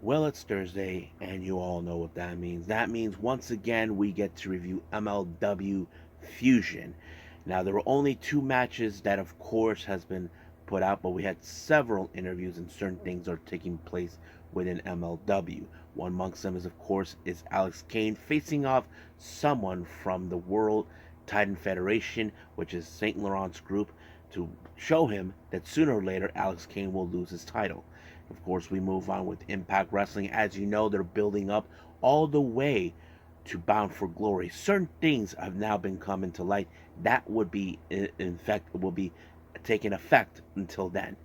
Well, it's Thursday, and you all know what that means. That means once again we get to review MLW Fusion. Now, there were only two matches that, of course, has been put out, but we had several interviews and certain things are taking place within MLW. One amongst them is, of course, is Alex Kane facing off someone from the World Titan Federation, which is Saint Laurent's group, to show him that sooner or later Alex Kane will lose his title. Of course, we move on with Impact Wrestling. As you know, they're building up all the way to Bound for Glory. Certain things have now been coming to light that would be, in fact, will be taking effect until then.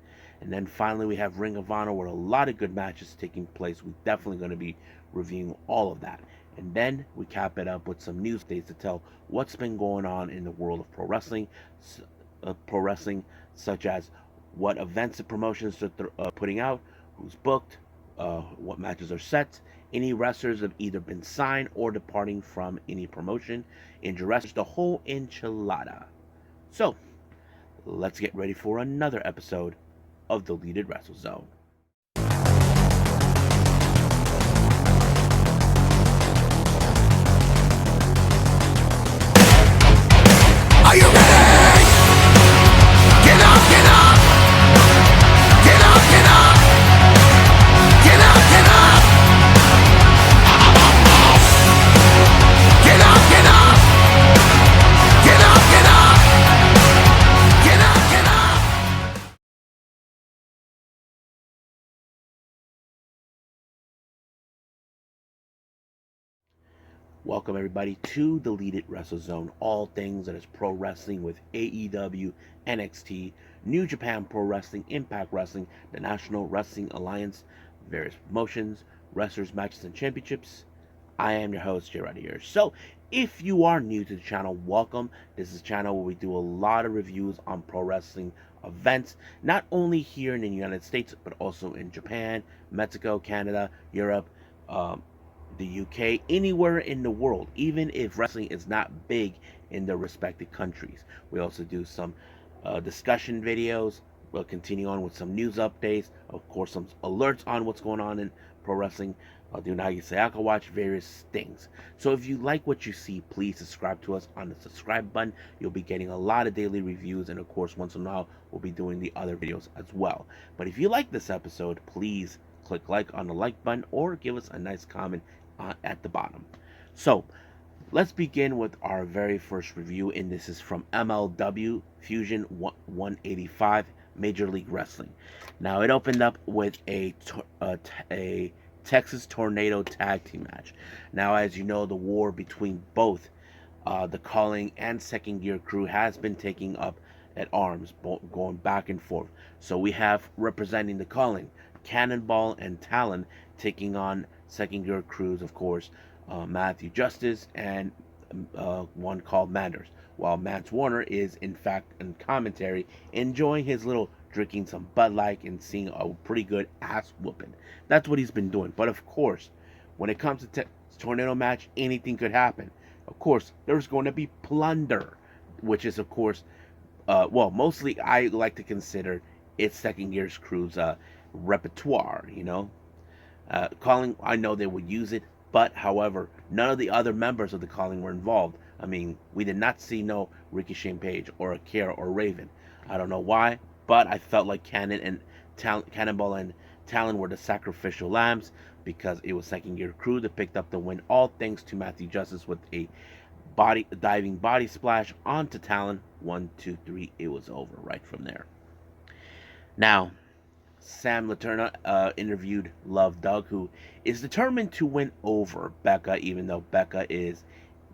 And then finally, we have Ring of Honor, where a lot of good matches taking place. We're definitely going to be reviewing all of that. And then we cap it up with some news days to tell what's been going on in the world of pro wrestling, such as what events and promotions that they're putting out, who's booked, what matches are set. Any wrestlers have either been signed or departing from any promotion. Injured wrestlers, the whole enchilada. So, let's get ready for another episode of Deleted Wrestle Zone. Are you ready? Get up, get up! Get up, get up! Get up, get up! Get up, get up! Get up, get up! Get up, get up! Welcome everybody to Deleted Wrestle Zone, all things that is pro wrestling with AEW, NXT, New Japan Pro Wrestling, Impact Wrestling, the National Wrestling Alliance, various promotions, wrestlers, matches, and championships. I am your host, Jay right here. So, if you are new to the channel, welcome. This is a channel where we do a lot of reviews on pro wrestling events, not only here in the United States, but also in Japan, Mexico, Canada, Europe, the UK, anywhere in the world, even if wrestling is not big in their respective countries. We also do some discussion videos. We'll continue on with some news updates, of course, some alerts on what's going on in pro wrestling. I'll do Nagisayaka watch, various things. So if you like what you see, please subscribe to us on the subscribe button. You'll be getting a lot of daily reviews, and of course, once in a while, we'll be doing the other videos as well. But if you like this episode, please click like on the like button or give us a nice comment at the bottom. So let's begin with our very first review, and this is from MLW Fusion 185 Major League Wrestling. Now it opened up with a Texas Tornado tag team match. Now, as you know, the war between both the Calling and Second Gear crew has been taking up at arms, going back and forth. So we have representing the Calling, Cannonball and Talon, taking on Second Gear crews, of course, Matthew Justice and one called Manders, while Mance Warner is in fact in commentary enjoying his little drinking some Bud Light and seeing a pretty good ass whooping. That's what he's been doing. But of course, when it comes to tornado match, anything could happen. Of course, there's going to be plunder, which is of course, mostly I like to consider it's Second Gear's crew's repertoire. Calling, I know they would use it, but however, none of the other members of the Calling were involved. I mean, we did not see no Ricochet Page or Akira or Raven. I don't know why, but I felt like Cannonball and Talon were the sacrificial lambs because it was Second Gear crew that picked up the win, all thanks to Matthew Justice with a diving body splash onto Talon. 1, 2, 3, it was over right from there. Now, Sam Laterna interviewed Love Doug, who is determined to win over Becca, even though Becca is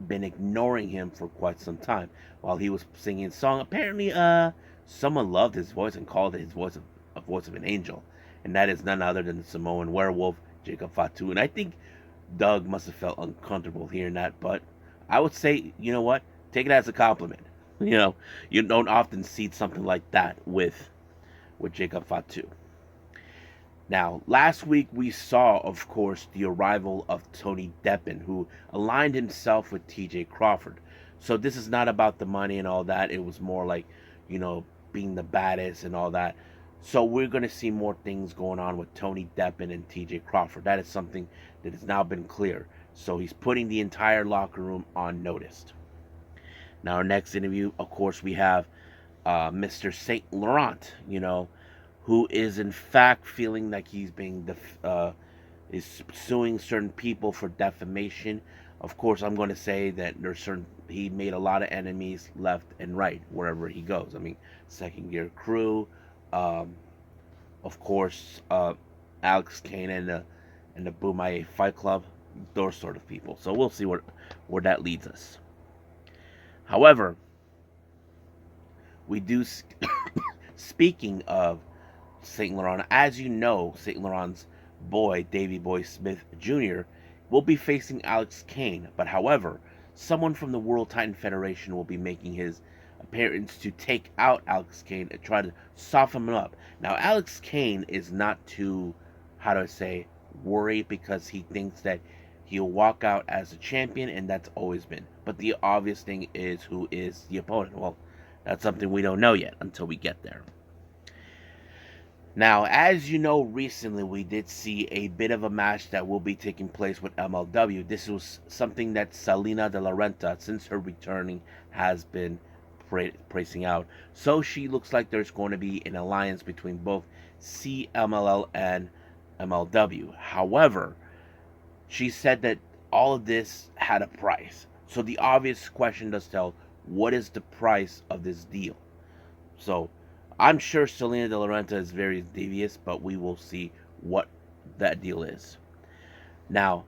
been ignoring him for quite some time. While he was singing a song, apparently someone loved his voice and called his voice a voice of an angel, and that is none other than the Samoan werewolf Jacob Fatu. And I think Doug must have felt uncomfortable hearing that, but I would say, you know what, take it as a compliment. You don't often see something like that with Jacob Fatu. Now, last week we saw, of course, the arrival of Tony Deppen, who aligned himself with TJ Crawford. So this is not about the money and all that. It was more like, being the baddest and all that. So we're going to see more things going on with Tony Deppen and TJ Crawford. That is something that has now been clear. So he's putting the entire locker room on notice. Now, our next interview, of course, we have Mr. Saint Laurent, who is in fact feeling like he's being is suing certain people for defamation. Of course, I'm going to say that he made a lot of enemies left and right wherever he goes. I mean, Second Gear Crew, um, of course, Alex Kane and the Bumaye Fight Club, those sort of people. So we'll see where that leads us. However, we do. Speaking of Saint Laurent, as you know, Saint Laurent's boy Davey Boy Smith Jr. will be facing Alex Kane. But however, someone from the World Titan Federation will be making his appearance to take out Alex Kane and try to soften him up. Now, Alex Kane is not too, how do I say, worried because he thinks that he'll walk out as a champion, and that's always been. But the obvious thing is, who is the opponent? Well, that's something we don't know yet until we get there. Now, as you know, recently we did see a bit of a match that will be taking place with MLW. This was something that Salina de la Renta, since her returning, has been praising out. So she looks like there's going to be an alliance between both CMLL and MLW. However, she said that all of this had a price. So the obvious question does tell, what is the price of this deal? So I'm sure Selena De La Renta is very devious, but we will see what that deal is. Now,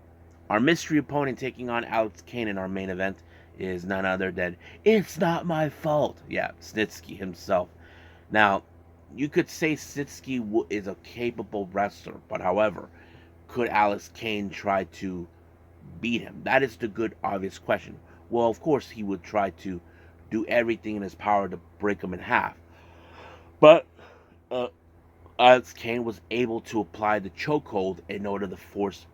our mystery opponent taking on Alex Kane in our main event is none other than It's Not My Fault. Yeah, Snitsky himself. Now, you could say Snitsky is a capable wrestler, but however, could Alex Kane try to beat him? That is the good, obvious question. Well, of course, he would try to do everything in his power to break him in half. But Alex Kane was able to apply the chokehold in order to force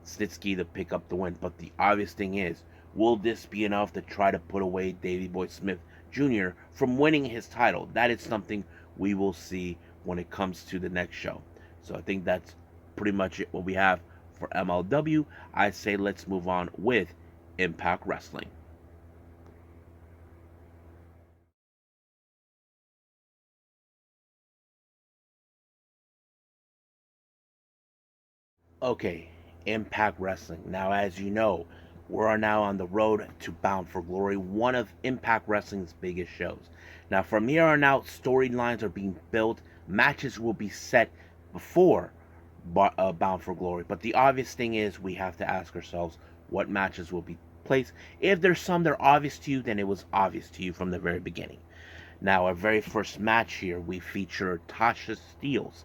Snitsky to pick up the win. But the obvious thing is, will this be enough to try to put away Davey Boy Smith Jr. from winning his title? That is something we will see when it comes to the next show. So I think that's pretty much it what we have for MLW. I say let's move on with Impact Wrestling. Okay, Impact Wrestling. Now, as you know, we are now on the road to Bound for Glory, one of Impact Wrestling's biggest shows. Now, from here on out, storylines are being built, matches will be set before Bound for Glory. But the obvious thing is, we have to ask ourselves what matches will be placed. If there's some that are obvious to you, then it was obvious to you from the very beginning. Now, our very first match here, we feature Tasha Steelz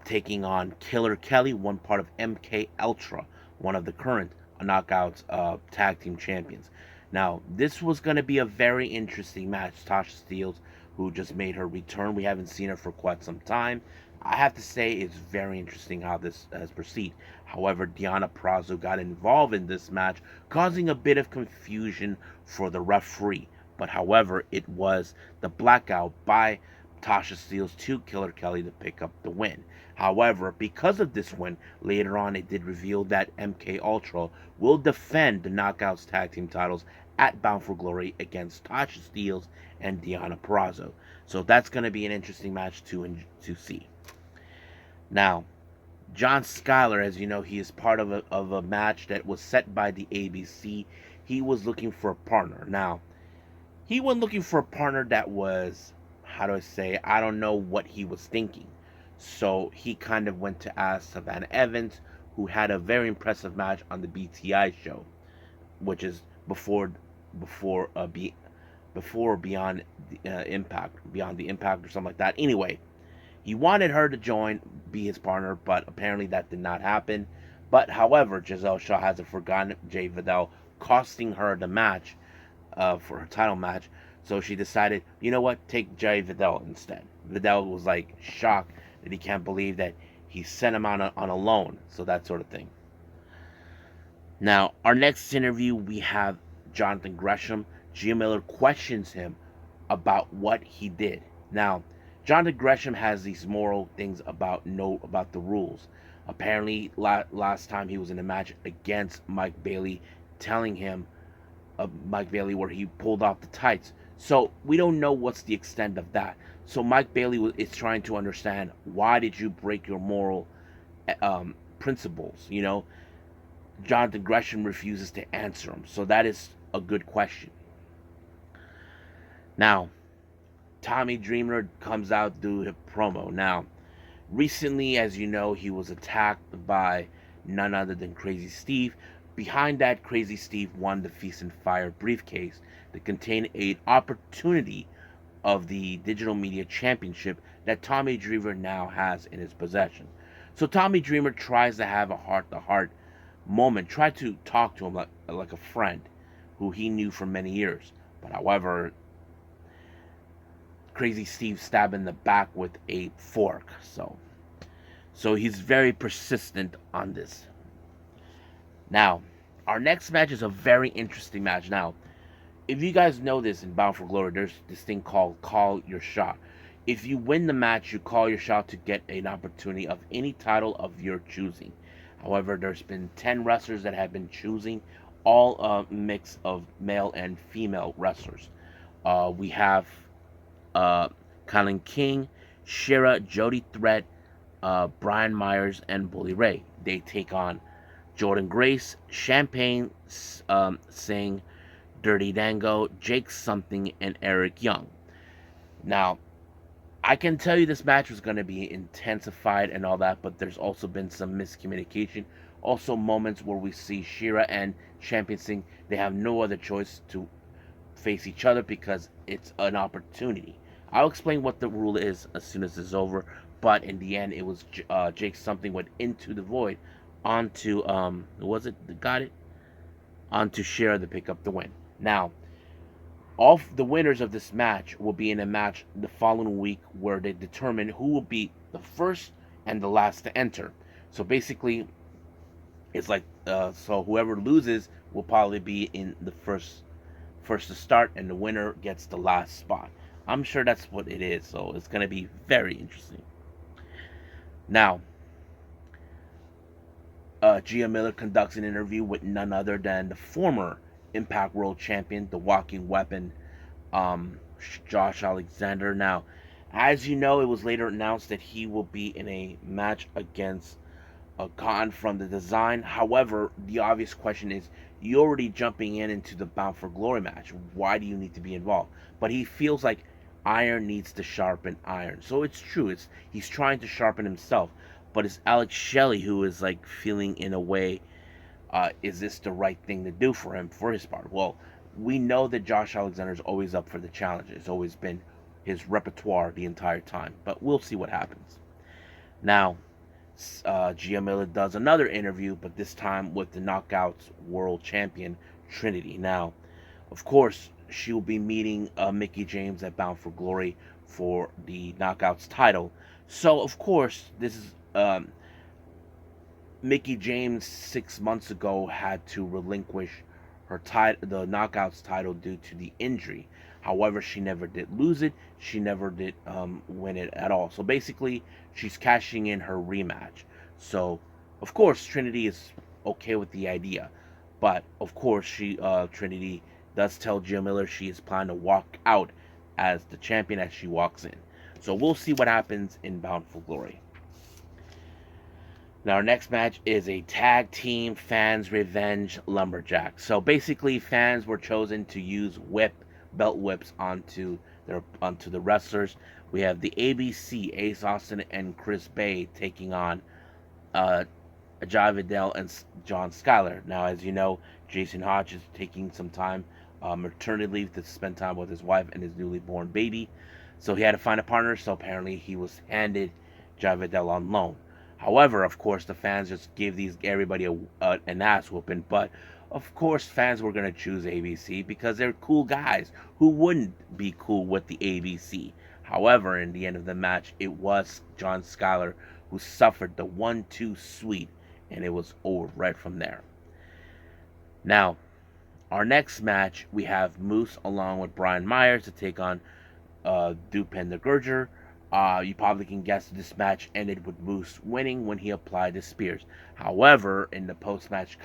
taking on Killer Kelly, one part of MK Ultra, one of the current Knockouts tag team champions. Now, this was going to be a very interesting match. Tasha Steelz, who just made her return, we haven't seen her for quite some time. I have to say it's very interesting how this has proceeded. However, Deonna Purrazzo got involved in this match, causing a bit of confusion for the referee. But however, it was the blackout by Tasha Steelz to Killer Kelly to pick up the win. However, because of this win, later on it did reveal that MK Ultra will defend the Knockouts Tag Team titles at Bound for Glory against Tasha Steelz and Deonna Purrazzo. So that's going to be an interesting match to see. Now, John Skyler, as you know, he is part of a match that was set by the ABC. He was looking for a partner. Now, he wasn't looking for a partner that was, how do I say, I don't know what he was thinking. So he kind of went to ask Savannah Evans, who had a very impressive match on the BTI show, which is before Beyond the Impact or something like that. Anyway, he wanted her to join, be his partner, but apparently that did not happen. But however, Giselle Shaw hasn't forgotten Jade Vidal costing her the match for her title match. So she decided, you know what, take Jade Vidal instead. Vidal was like shocked that he can't believe that he sent him on a loan. So that sort of thing. Now, our next interview, we have Jonathan Gresham. Gia Miller questions him about what he did. Now, Jonathan Gresham has these moral things about the rules. Apparently, last time he was in a match against Mike Bailey, telling him Mike Bailey where he pulled off the tights. So we don't know what's the extent of that. So Mike Bailey is trying to understand, why did you break your moral principles? Jonathan Gresham refuses to answer him. So that is a good question. Now, Tommy Dreamer comes out to do a promo. Now, recently, as you know, he was attacked by none other than Crazy Steve. Behind that, Crazy Steve won the Feast and Fire briefcase that contained an opportunity of the Digital Media Championship that Tommy Dreamer now has in his possession. So Tommy Dreamer tries to have a heart-to-heart moment, try to talk to him like a friend who he knew for many years. But however, Crazy Steve stabbed in the back with a fork. So he's very persistent on this. Now, our next match is a very interesting match. Now, if you guys know this in Bound for Glory, there's this thing called Call Your Shot. If you win the match, you call your shot to get an opportunity of any title of your choosing. However, there's been 10 wrestlers that have been choosing, all a mix of male and female wrestlers. We have Colin King, Shira, Jody Threat, Brian Myers, and Bully Ray. They take on Jordan Grace, Champagne Singh, Dirty Dango, Jake Something, and Eric Young. Now, I can tell you this match was going to be intensified and all that, but there's also been some miscommunication. Also, moments where we see Shira and Champion Singh, they have no other choice to face each other because it's an opportunity. I'll explain what the rule is as soon as it's over, but in the end, it was Jake Something went into the void onto, was it, got it? Onto Shira to pick up the win. Now, all the winners of this match will be in a match the following week where they determine who will be the first and the last to enter. So basically, it's like so whoever loses will probably be in the first to start, and the winner gets the last spot. I'm sure that's what it is. So it's gonna be very interesting. Now, Gia Miller conducts an interview with none other than the former Impact World Champion, the Walking Weapon, Josh Alexander. Now, as you know, it was later announced that he will be in a match against Khan from the Design. However, the obvious question is, you're already jumping into the Bound for Glory match. Why do you need to be involved? But he feels like iron needs to sharpen iron. So it's true. He's trying to sharpen himself. But it's Alex Shelley who is like feeling in a way, is this the right thing to do for him, for his part? Well, we know that Josh Alexander's always up for the challenge. It's always been his repertoire the entire time. But we'll see what happens. Now, Gia Miller does another interview, but this time with the Knockouts World Champion, Trinity. Now, of course, she will be meeting Mickie James at Bound for Glory for the Knockouts title. So, of course, this is Mickie James 6 months ago had to relinquish the Knockouts title due to the injury. However, she never did lose it. She never did win it at all. So basically, she's cashing in her rematch. So, of course, Trinity is okay with the idea. But, of course, Trinity does tell Gia Miller she is planning to walk out as the champion as she walks in. So we'll see what happens in Bound for Glory. Now, our next match is a tag team fans revenge lumberjack. So basically, fans were chosen to use belt whips onto the wrestlers. We have the ABC, Ace Austin and Chris Bay, taking on Ajay Vidal and John Skyler. Now, as you know, Jason Hodge is taking some time, maternity leave, to spend time with his wife and his newly born baby. So he had to find a partner. So apparently, he was handed Ajay Vidal on loan. However, of course, the fans just gave everybody an ass whooping. But of course, fans were going to choose ABC because they're cool guys. Who wouldn't be cool with the ABC? However, in the end of the match, it was John Skyler who suffered the 1-2 sweep, and it was over right from there. Now, our next match, we have Moose along with Brian Myers to take on Dupinder Gurger. You probably can guess this match ended with Moose winning when he applied the spears. However, in the post match,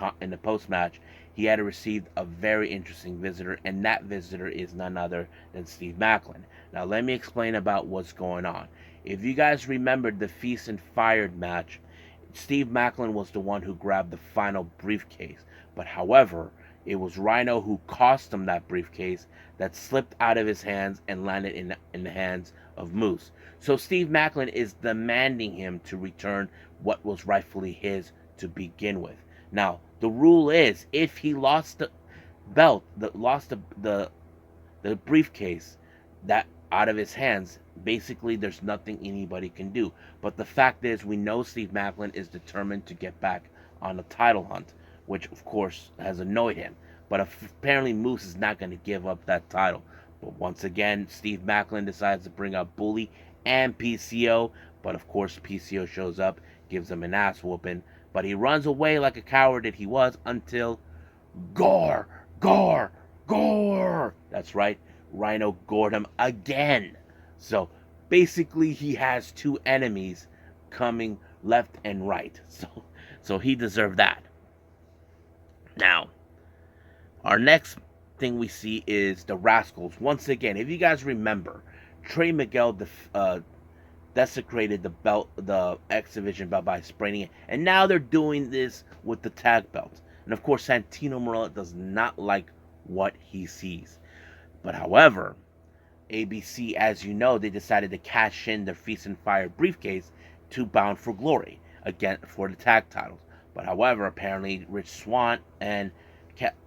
he had received a very interesting visitor, and that visitor is none other than Steve Maclin. Now, let me explain about what's going on. If you guys remembered the Feast and Fired match, Steve Maclin was the one who grabbed the final briefcase. But however, it was Rhino who cost him that briefcase that slipped out of his hands and landed in the hands of Moose. So Steve Maclin is demanding him to return what was rightfully his to begin with. Now, the rule is if he lost the belt, the briefcase that out of his hands, basically there's nothing anybody can do. But the fact is, we know Steve Maclin is determined to get back on the title hunt, which of course has annoyed him. But apparently Moose is not going to give up that title. But once again, Steve Maclin decides to bring out Bully and PCO. But of course, PCO shows up, gives him an ass whooping. But he runs away like a coward that he was until Gore, Gore, Gore. That's right, Rhino gored him again. So basically, he has two enemies coming left and right. So he deserved that. Now, our next thing we see is the Rascals. Once again, if you guys remember, Trey Miguel desecrated the X Division belt by spraining it, and now they're doing this with the tag belt. And of course, Santino Marella does not like what he sees. But however, ABC, as you know, they decided to cash in their Feast and Fire briefcase to Bound for Glory again for the tag titles. But however, apparently Rich Swann and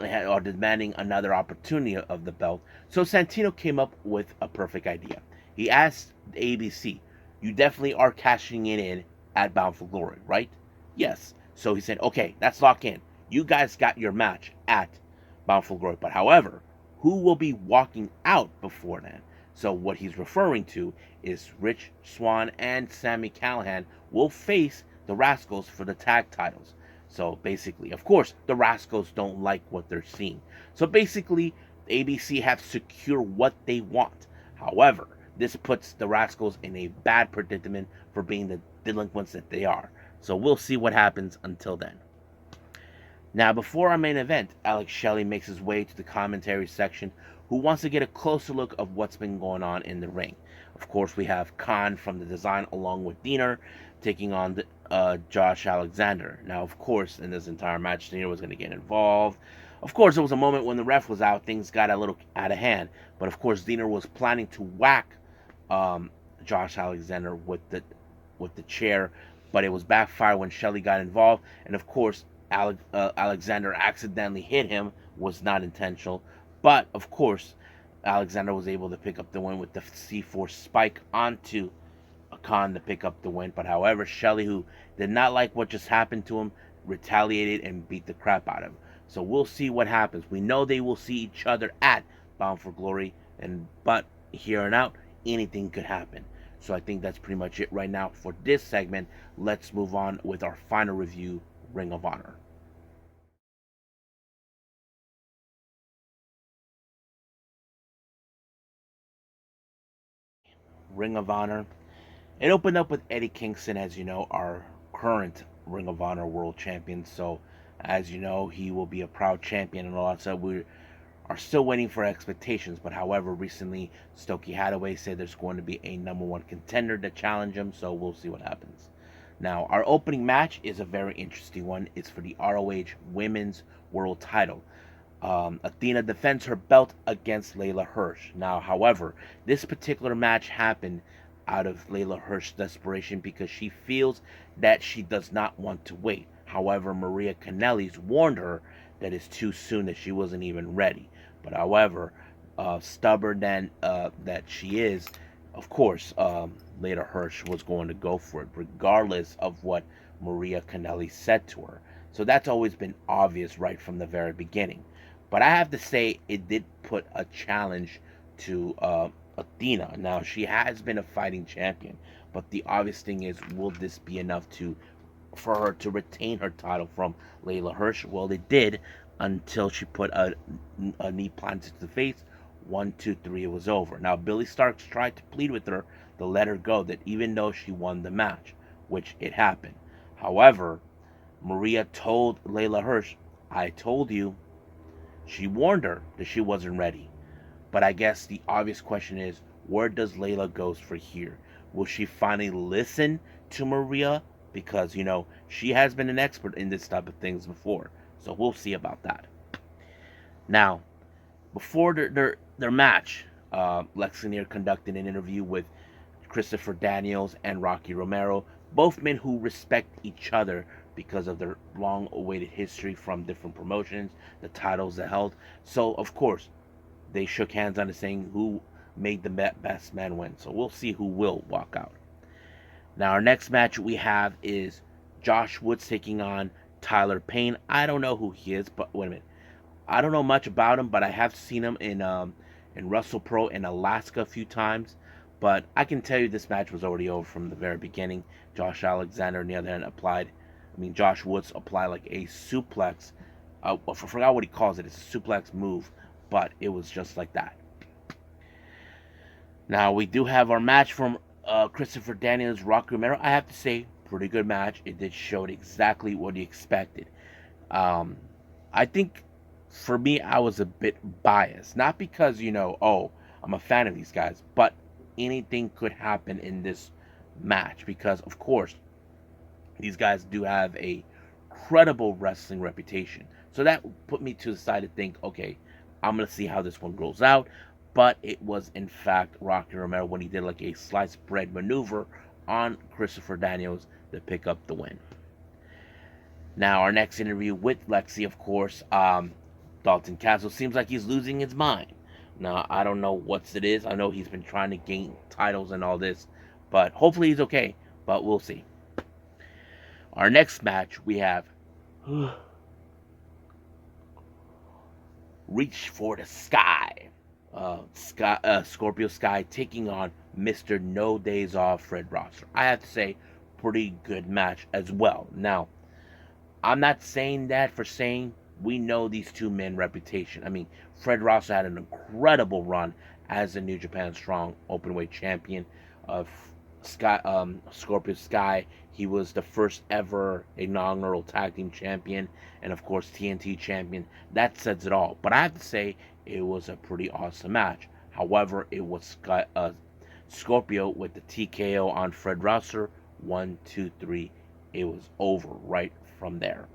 are demanding another opportunity of the belt. So Santino came up with a perfect idea. He asked ABC, "You definitely are cashing it in at Bound for Glory, right?" "Yes." So he said, "Okay, that's locked in. You guys got your match at Bound for Glory. But however, who will be walking out before then?" So what he's referring to is Rich Swann and Sami Callihan will face the Rascals for the tag titles. So basically, of course, the Rascals don't like what they're seeing. So basically, ABC have secured what they want. However, this puts the Rascals in a bad predicament for being the delinquents that they are. So we'll see what happens until then. Now, before our main event, Alex Shelley makes his way to the commentary section, who wants to get a closer look of what's been going on in the ring. Of course, we have Khan from the design along with Diener taking on Josh Alexander. Now, of course, in this entire match, Diener was going to get involved. Of course, there was a moment when the ref was out, things got a little out of hand. But of course, Diener was planning to whack Josh Alexander with the chair, but it was backfired when Shelley got involved. And of course, Alexander accidentally hit him, was not intentional. But of course, Alexander was able to pick up the win with the C4 spike onto Khan to pick up the win. But however, Shelley, who did not like what just happened to him, retaliated and beat the crap out of him. So we'll see what happens. We know they will see each other at Bound for Glory, but here and out, anything could happen. So I think that's pretty much it right now for this segment. Let's move on with our final review, Ring of Honor. Ring of Honor. It opened up with Eddie Kingston, as you know, our current Ring of Honor World Champion. So, as you know, he will be a proud champion and all that. So we are still waiting for expectations. But however, recently Stokely Hathaway said there's going to be a number one contender to challenge him. So we'll see what happens. Now, our opening match is a very interesting one. It's for the ROH Women's World Title. Athena defends her belt against Layla Hirsch. Now, however, this particular match happened out of Layla Hirsch's desperation because she feels that she does not want to wait. However, Maria Kanellis warned her that it's too soon, that she wasn't even ready. But however, stubborn that she is, of course, Layla Hirsch was going to go for it, regardless of what Maria Kanellis said to her. So that's always been obvious right from the very beginning. But I have to say, it did put a challenge to Athena. Now, she has been a fighting champion, but the obvious thing is, will this be enough for her to retain her title from Layla Hirsch? Well, it did, until she put a knee plant to the face, 1, 2, 3, it was over. Now, Billy Starks tried to plead with her to let her go, that even though she won the match, which it happened. However, Maria told Layla Hirsch, I told you. She warned her that she wasn't ready. But I guess the obvious question is, where does Layla go from here? Will she finally listen to Maria? Because, she has been an expert in this type of things before. So we'll see about that. Now, before their match, Lex Lanier conducted an interview with Christopher Daniels and Rocky Romero, both men who respect each other because of their long-awaited history from different promotions, the titles they held. So, of course, they shook hands on it, saying who made the best man win. So we'll see who will walk out. Now, our next match we have is Josh Woods taking on Tyler Payne. I don't know who he is, but wait a minute. I don't know much about him, but I have seen him in Russell Pro in Alaska a few times. But I can tell you this match was already over from the very beginning. Josh Alexander, on the other hand, Josh Woods applied like a suplex. I forgot what he calls it. It's a suplex move, but it was just like that. Now, we do have our match from Christopher Daniels, Rocky Romero. I have to say, pretty good match. It did show exactly what you expected. I think, for me, I was a bit biased. Not because, I'm a fan of these guys, but anything could happen in this match. Because, of course, these guys do have a credible wrestling reputation. So that put me to the side to think, okay, I'm going to see how this one rolls out. But it was, in fact, Rocky Romero when he did like a sliced bread maneuver on Christopher Daniels to pick up the win. Now, our next interview with Lexi, of course, Dalton Castle seems like he's losing his mind. Now, I don't know what it is. I know he's been trying to gain titles and all this, but hopefully he's okay, but we'll see. Our next match, we have Reach for the Sky. Scorpio Sky taking on Mr. No Days Off, Fred Rosser. I have to say, pretty good match as well. Now, I'm not saying that for saying we know these two men reputation. Fred Rosser had an incredible run as the New Japan Strong Openweight Champion of Scorpio Sky. He was the first ever inaugural Tag Team Champion, and of course TNT Champion. That says it all. But I have to say, it was a pretty awesome match. However, it was Scorpio with the TKO on Fred Rosser. 1, 2, 3. It was over right from there.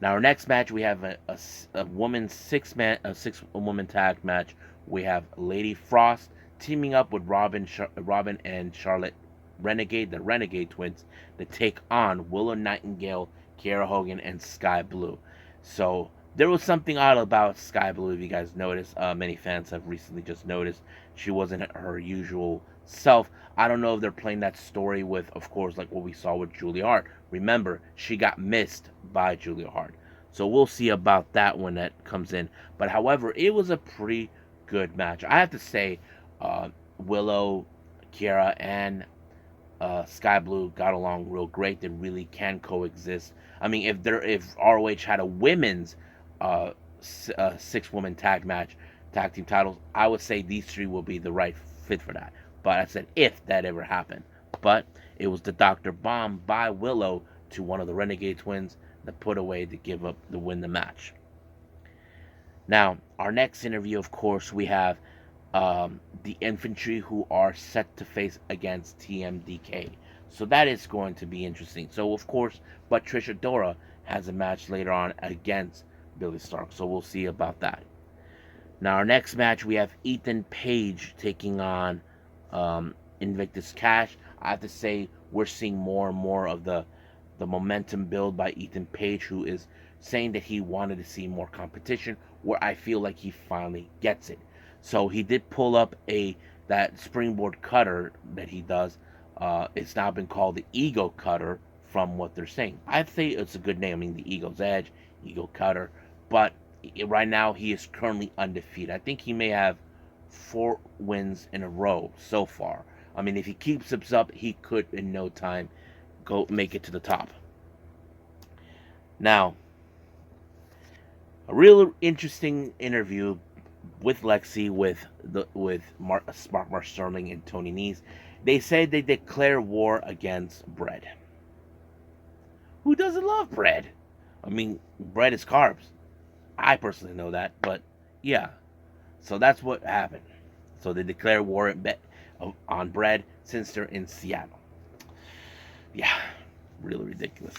Now, our next match, we have a women's six-woman tag match. We have Lady Frost teaming up with Robin and Charlotte Renegade, the Renegade Twins, to take on Willow Nightingale, Kiera Hogan, and Sky Blue. So there was something odd about Sky Blue, if you guys noticed. Many fans have recently just noticed she wasn't her usual self. I don't know if they're playing that story with, of course, like what we saw with Julia Hart. Remember, she got missed by Julia Hart. So we'll see about that when that comes in. But however, it was a pretty good match. I have to say, Willow, Kiera, and Sky Blue got along real great. They really can coexist. If ROH had a women's six-woman tag team titles, I would say these three will be the right fit for that. But I said if that ever happened. But it was the Dr. Bomb by Willow to one of the Renegade Twins that put away to win the match. Now, our next interview, of course, we have the Infantry, who are set to face against TMDK. So that is going to be interesting. So, of course, but Trish Adora has a match later on against Billy Stark. So we'll see about that. Now, our next match, we have Ethan Page taking on Invictus Cash. I have to say, we're seeing more and more of the momentum build by Ethan Page, who is saying that he wanted to see more competition, where I feel like he finally gets it. So he did pull up that springboard cutter that he does. It's now been called the Ego Cutter from what they're saying. I'd say it's a good name. The Ego's Edge, Ego Cutter. But right now he is currently undefeated. I think he may have 4 wins in a row so far. If he keeps this up, he could in no time go make it to the top. Now, a real interesting interview with Lexi, with Smart Mark Sterling and Tony Nese. They say they declare war against bread. Who doesn't love bread? I mean, bread is carbs. I personally know that, but yeah. So that's what happened. So they declare war on bread since they're in Seattle. Yeah, really ridiculous.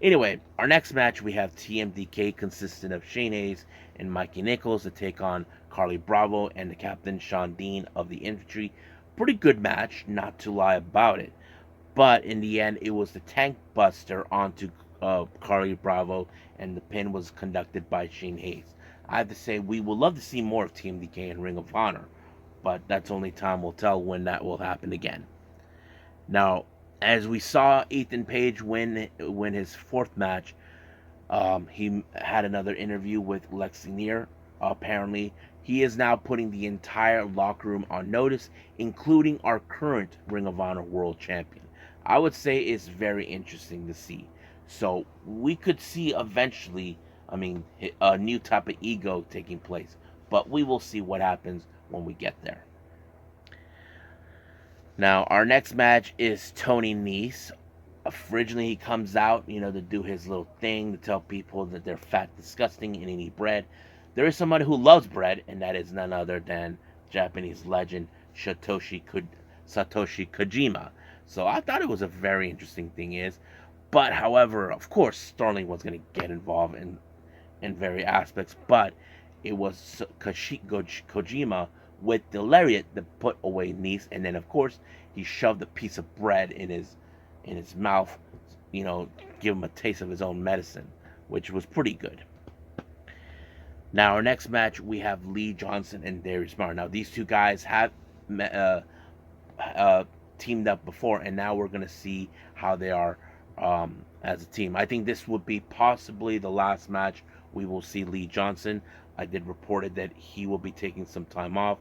Anyway, our next match we have TMDK consisting of Shane Hayes and Mikey Nichols to take on Carly Bravo and the captain Sean Dean of the Infantry. Pretty good match, not to lie about it. But in the end, it was the Tank Buster onto Carly Bravo, and the pin was conducted by Shane Hayes. I have to say, we would love to see more of TMDK and Ring of Honor, but that's only time will tell when that will happen again. Now, as we saw Ethan Page win his fourth match, he had another interview with Lexi Neer. Apparently, he is now putting the entire locker room on notice, including our current Ring of Honor World Champion. I would say it's very interesting to see. So we could see eventually, a new type of ego taking place. But we will see what happens when we get there. Now, our next match is Tony Nese. Originally, he comes out, to do his little thing to tell people that they're fat, disgusting, and they eat bread. There is somebody who loves bread, and that is none other than Japanese legend Satoshi Kojima. So I thought it was a very interesting thing but however, of course, Sterling was going to get involved in various aspects, but it was Kojima with the lariat that put away Nese, and then of course he shoved a piece of bread in his mouth, give him a taste of his own medicine, which was pretty good. Now our next match we have Lee Johnson and Darius Martin. Now these two guys have teamed up before, and now we're gonna see how they are as a team. I think this would be possibly the last match we will see Lee Johnson. I did reported that he will be taking some time off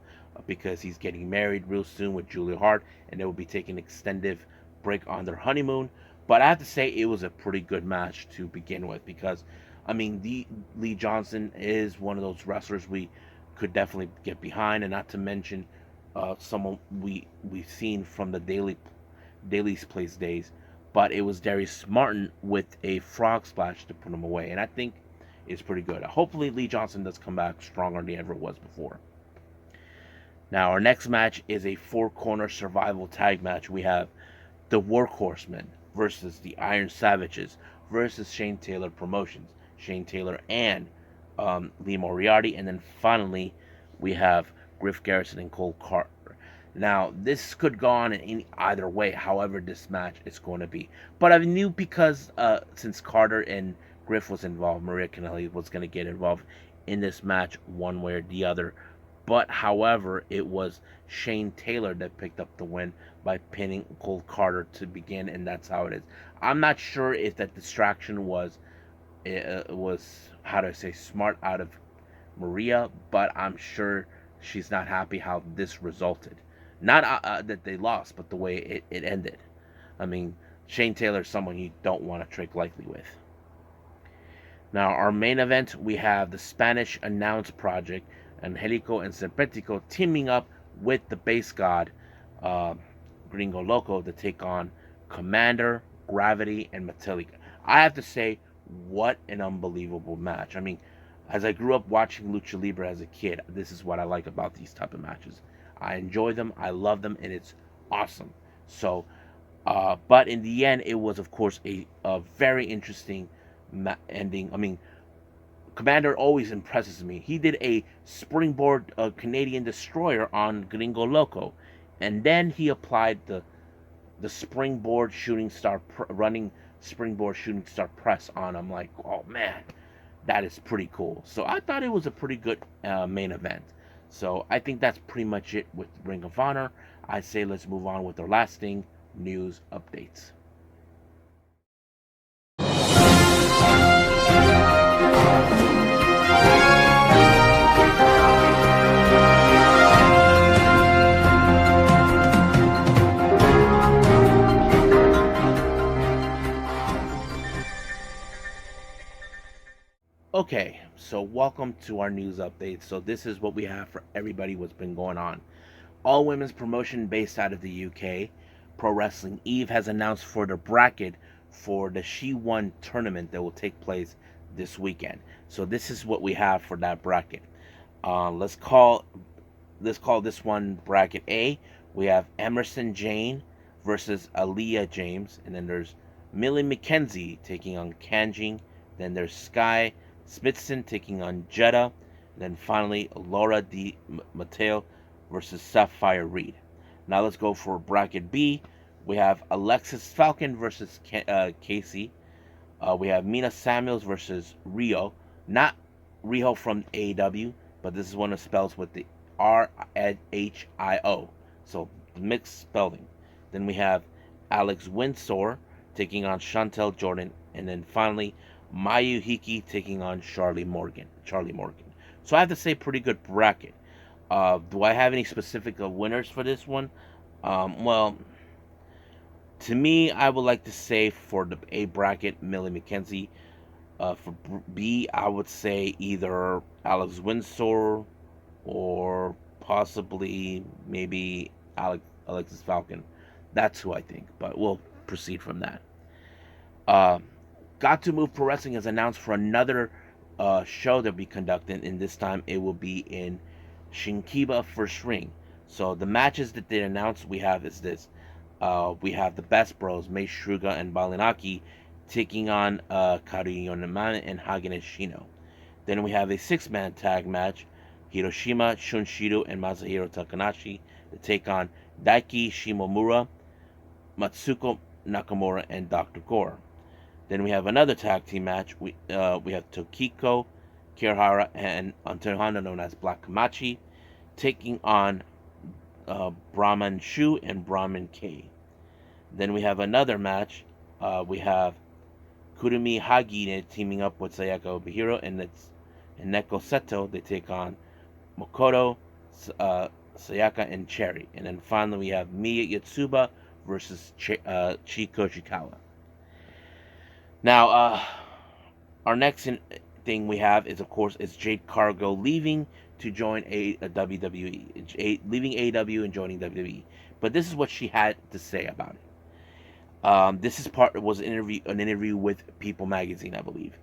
because he's getting married real soon with Julia Hart, and they will be taking an extended break on their honeymoon. But I have to say it was a pretty good match to begin with, because Lee Johnson is one of those wrestlers we could definitely get behind, and not to mention someone we've seen from the Daily's Place days. But it was Darius Martin with a frog splash to put him away, and I think it's pretty good. Hopefully Lee Johnson does come back stronger than he ever was before. Now our next match is a four-corner survival tag match. We have the Workhorsemen versus the Iron Savages versus Shane Taylor Promotions. Shane Taylor and Lee Moriarty, and then finally we have Griff Garrison and Cole Carter. Now this could go on in either way, however this match is going to be. But I knew, because since Carter and Griff was involved, Maria Kanelli was going to get involved in this match one way or the other. But however, it was Shane Taylor that picked up the win by pinning Cole Carter to begin, and that's how it is. I'm not sure if that distraction was smart out of Maria, but I'm sure she's not happy how this resulted. Not that they lost, but the way it ended. Shane Taylor is someone you don't want to trick lightly with. Now, our main event, we have the Spanish Announce Project, Angelico and Serpentico teaming up with the Base God, Gringo Loco, to take on Commander, Gravity, and Metallica. I have to say, what an unbelievable match. As I grew up watching Lucha Libre as a kid, this is what I like about these type of matches. I enjoy them, I love them, and it's awesome. So, but in the end, it was, of course, a very interesting ending. Commander always impresses me. He did a springboard Canadian Destroyer on Gringo Loco, and then he applied the springboard shooting star running springboard shooting star press on him. Like, oh man, that is pretty cool. So I thought it was a pretty good main event. So I think that's pretty much it with Ring of Honor. I say let's move on with our lasting news updates. Okay, so welcome to our news update. So this is what we have for everybody what's been going on. All women's promotion based out of the UK, Pro Wrestling Eve has announced for the bracket for the She Won tournament that will take place this weekend. So this is what we have for that bracket. Let's call this one bracket A. We have Emerson Jane versus Aaliyah James, and then there's Millie McKenzie taking on Kanjing. Then there's Sky Smithson taking on Jetta. And then finally Laura Di Matteo versus Sapphire Reed. Now let's go for bracket B. We have Alexis Falcon versus Casey. We have Mina Samuels versus Rio. Not Rio from AEW, but this is one of the spells with the RHIO. So mixed spelling. Then we have Alex Windsor taking on Chantel Jordan. And then finally, Mayu Hiki taking on Charlie Morgan. So I have to say, pretty good bracket. Do I have any specific winners for this one? Well, to me, I would like to say for the A bracket, Millie McKenzie. For B, I would say either Alex Windsor or possibly maybe Alexis Falcon. That's who I think, but we'll proceed from that. Uh, Gatoh Move Pro Wrestling has announced for another show that we conducted, and this time it will be in Shinkiba First Ring. So the matches that they announced we have is this. We have the Best Bros, Mei Shruga and Balinaki, taking on Kari Yonamane and Hagane Shino. Then we have a six-man tag match, Hiroshima Shunshido and Masahiro Takanashi to take on Daiki Shimomura, Matsuko Nakamura, and Dr. Gore. Then we have another tag team match. We have Tokiko Kirihara and Antohana known as Black Kamachi taking on Brahman Shu and Brahman K. Then we have another match. We have Kurumi Hagine teaming up with Sayaka Obihiro and Neko Seto. They take on Makoto, Sayaka, and Cherry. And then finally we have Miya Yatsuba versus Chiko Shikawa. Now, our next thing we have is, of course, is Jade Cargill leaving to join a WWE, leaving AEW and joining WWE. But this is what she had to say about it. This is was an interview with People Magazine, I believe.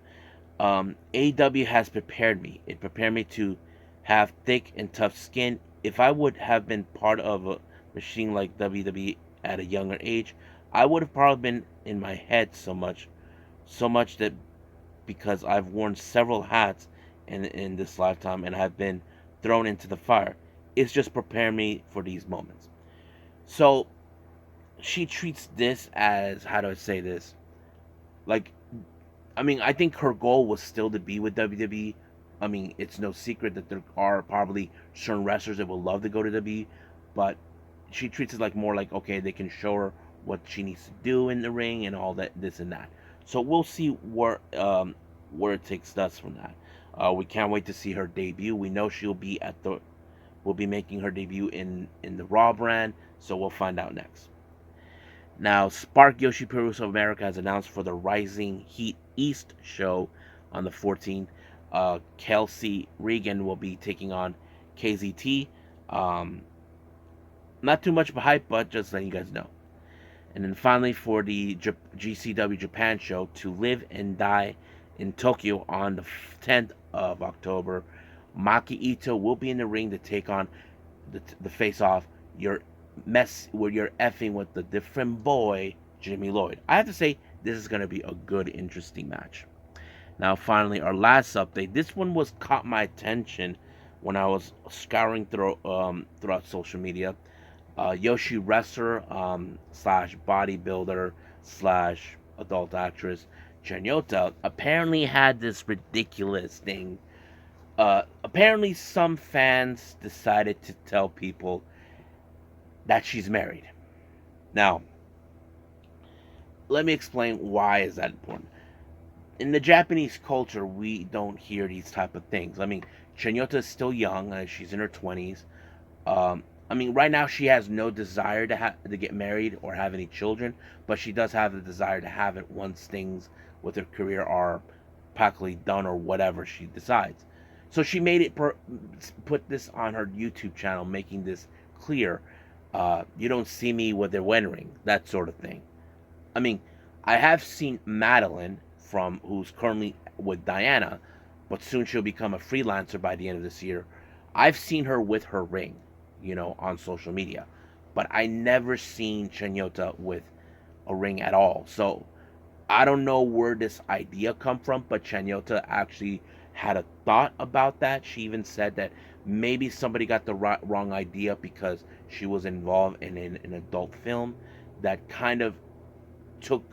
AEW has prepared me. It prepared me to have thick and tough skin. If I would have been part of a machine like WWE at a younger age, I would have probably been in my head so much that because I've worn several hats in this lifetime and have been thrown into the fire, it's just preparing me for these moments. So she treats this as, how do I say this? Like, I mean, I think her goal was still to be with WWE. I mean, it's no secret that there are probably certain wrestlers that would love to go to WWE, but she treats it like more like, okay, they can show her what she needs to do in the ring and all that, this and that. So we'll see where it takes us from that. We can't wait to see her debut. We know will be making her debut in the Raw brand, so we'll find out next. Now, Spark Yoshi-Peruso of America has announced for the Rising Heat East show on the 14th. Kelsey Regan will be taking on KZT. Not too much of a hype, but just letting you guys know. And then finally, for the GCW Japan show, To Live and Die in Tokyo on the 10th of October, Maki Ito will be in the ring to take on the face-off. You're effing with the different boy, Jimmy Lloyd. I have to say, this is going to be a good, interesting match. Now, finally, our last update. This one caught my attention when I was scouring throughout social media. Yoshi wrestler slash bodybuilder slash adult actress Chanyota apparently had this ridiculous thing. Apparently, some fans decided to tell people that she's married. Now, let me explain why is that important. In the Japanese culture, we don't hear these type of things. I mean, Chanyota is still young. She's in her 20s. I mean, right now she has no desire to get married or have any children, but she does have the desire to have it once things with her career are practically done or whatever she decides. So she made it put this on her YouTube channel, making this clear. You don't see me with a wedding ring, that sort of thing. I mean, I have seen Madeline from who's currently with Diana, but soon she'll become a freelancer by the end of this year. I've seen her with her ring, on social media, but I never seen Chanyota with a ring at all. So I don't know where this idea come from, but Chanyota actually had a thought about that. She even said that maybe somebody got the wrong idea because she was involved in an adult film that kind of took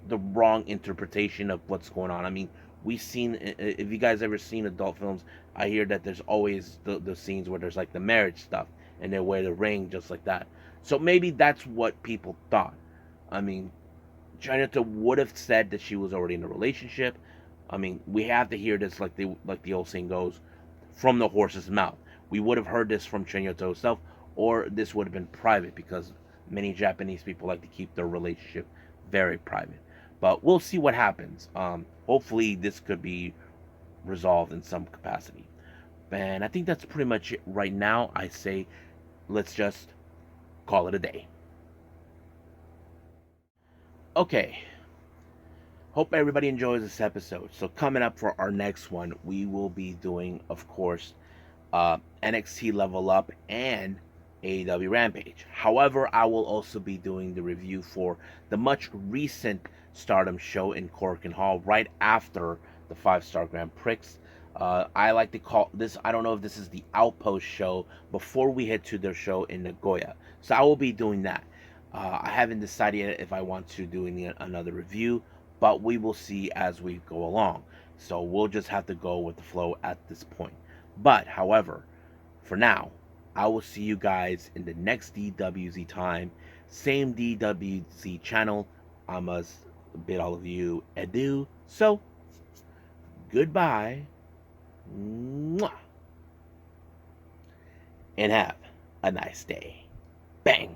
the wrong interpretation of what's going on. I mean, we've seen, if you guys ever seen adult films, I hear that there's always the scenes where there's like the marriage stuff and they wear the ring just like that. So maybe that's what people thought. I mean, Chinata would have said that she was already in a relationship. I mean, we have to hear this like the old saying goes, from the horse's mouth. We would have heard this from Chinata herself, or this would have been private because many Japanese people like to keep their relationship very private. But we'll see what happens. Hopefully, this could be resolved in some capacity. And I think that's pretty much it right now. I say let's just call it a day. Okay. Hope everybody enjoys this episode. So, coming up for our next one, we will be doing, of course, NXT Level Up and AEW Rampage. However, I will also be doing the review for the much recent Stardom show in Korakuen Hall right after the 5-Star Grand Prix. I like to call this, I don't know if this is the Outpost show before we head to their show in Nagoya. So I will be doing that. I haven't decided yet if I want to do another review, but we will see as we go along. So we'll just have to go with the flow at this point. But, however, for now, I will see you guys in the next DWZ time. Same DWZ channel. I must bid all of you adieu. So, goodbye. Mwah. And have a nice day. Bang.